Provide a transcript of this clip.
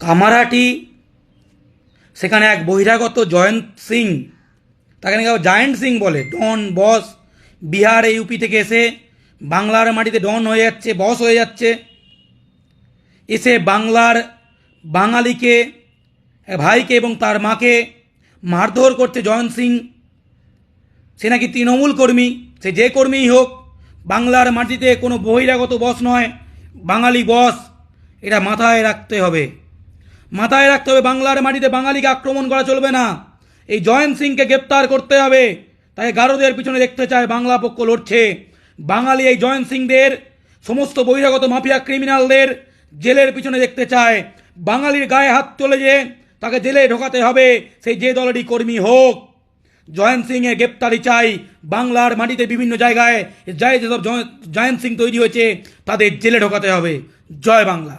কামারহাটি, সেখানে এক বহিরাগত জয়ন্ত সিং, তাকে নাকি জায়েন্ট সিং বলে, ডন বস, বিহার ইউপি থেকে এসে বাংলার মাটিতে ডন হয়ে যাচ্ছে, বস হয়ে যাচ্ছে, এসে বাংলার বাঙালিকে, ভাইকে এবং তার মাকে মারধর করছে জয়ন্ত সিং। সে নাকি তৃণমূল কর্মী, সে যে কর্মীই হোক, বাংলার মাটিতে কোনো বহিরাগত বস নয়, বাঙালি বস। এটা মাথায় রাখতে হবে, মাথায় রাখতে হবে। বাংলার মাটিতে বাঙালিকে আক্রমণ করা চলবে না। এই জয়ন্ত সিংকে গ্রেপ্তার করতে হবে। তাই গারদের পিছনে দেখতে চায় বাংলা পক্ষ লড়ছে। বাঙালি এই জয়ন্ত সিংদের, সমস্ত বহিরাগত মাফিয়া ক্রিমিনালদের জেলের পিছনে দেখতে চায়। বাঙালির গায়ে হাত তুলে যে তাকে জেলে ঢোকাতে হবে, সেই যে দলেরই কর্মী হোক। জয়ন্ত সিংয়ের গ্রেপ্তারি চাই। বাংলার মাটিতে বিভিন্ন জায়গায় যেসব জয়ন্ত সিং তৈরি হয়েছে তাদের জেলে ঢোকাতে হবে। জয় বাংলা।